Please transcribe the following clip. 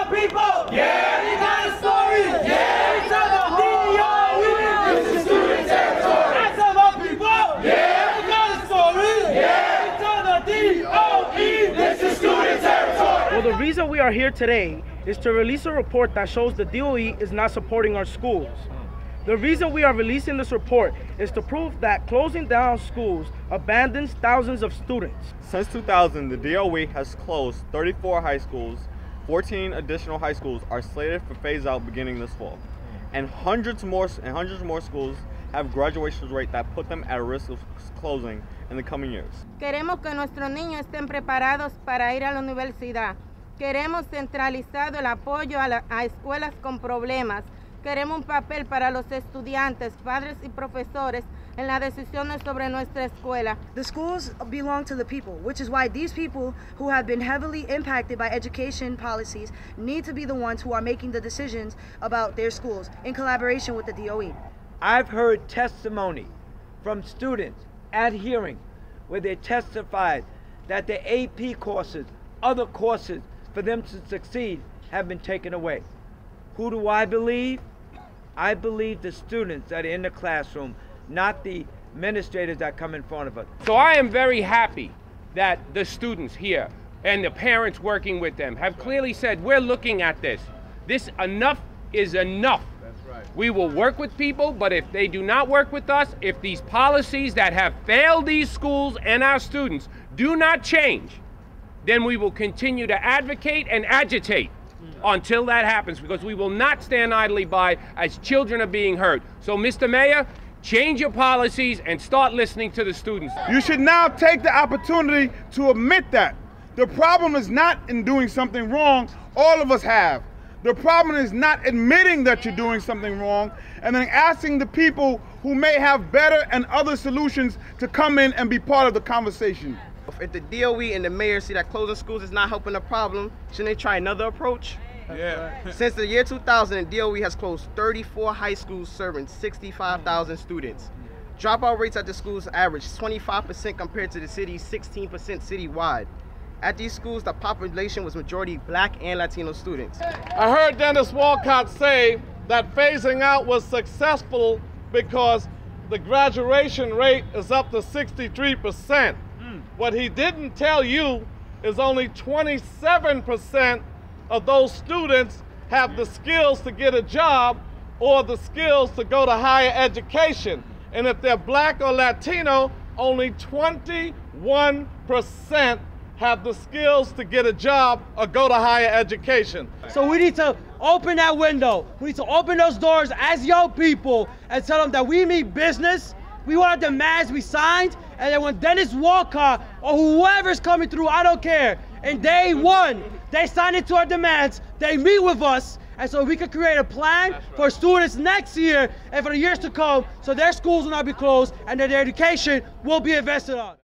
our people. Yeah, we got a story. Yeah, we tell the DOE. This is student territory. That's our people. Yeah, we got a story. Yeah, we tell the DOE. This is student territory. Well, the reason we are here today is to release a report that shows the DOE is not supporting our schools. The reason we are releasing this report is to prove that closing down schools abandons thousands of students. Since 2000, the DOE has closed 34 high schools. 14 additional high schools are slated for phase out beginning this fall. And hundreds more schools have graduation rate that put them at risk of closing in the coming years. Queremos que nuestros niños estén preparados para ir a la universidad. Queremos centralizado el apoyo a escuelas con problemas. Queremos un papel para los estudiantes, padres y profesores en las decisiones sobre nuestra escuela. The schools belong to the people, which is why these people who have been heavily impacted by education policies need to be the ones who are making the decisions about their schools in collaboration with the DOE. I've heard testimony from students at hearing where they testified that the AP courses, other courses for them to succeed have been taken away. Who do I believe? I believe the students that are in the classroom, not the administrators that come in front of us. So I am very happy that the students here and the parents working with them have clearly said, we're looking at this. This enough is enough. That's right. We will work with people, but if they do not work with us, if these policies that have failed these schools and our students do not change, then we will continue to advocate and agitate until that happens, because we will not stand idly by as children are being hurt. So, Mr. Mayor, change your policies and start listening to the students. You should now take the opportunity to admit that. The problem is not in doing something wrong. All of us have. The problem is not admitting that you're doing something wrong and then asking the people who may have better and other solutions to come in and be part of the conversation. If the DOE and the mayor see that closing schools is not helping the problem, shouldn't they try another approach? Yeah. Since the year 2000, the DOE has closed 34 high schools serving 65,000 students. Dropout rates at the schools average 25% compared to the city's 16% citywide. At these schools, the population was majority Black and Latino students. I heard Dennis Walcott say that phasing out was successful because the graduation rate is up to 63%. What he didn't tell you is only 27% of those students have the skills to get a job or the skills to go to higher education. And if they're Black or Latino, only 21% have the skills to get a job or go to higher education. So we need to open that window. We need to open those doors as young people and tell them that we mean business. We want our demands we signed, and then when Dennis Walcott or whoever's coming through, I don't care, and day one, they sign into our demands, they meet with us, and so we can create a plan for students next year and for the years to come so their schools will not be closed and that their education will be invested on.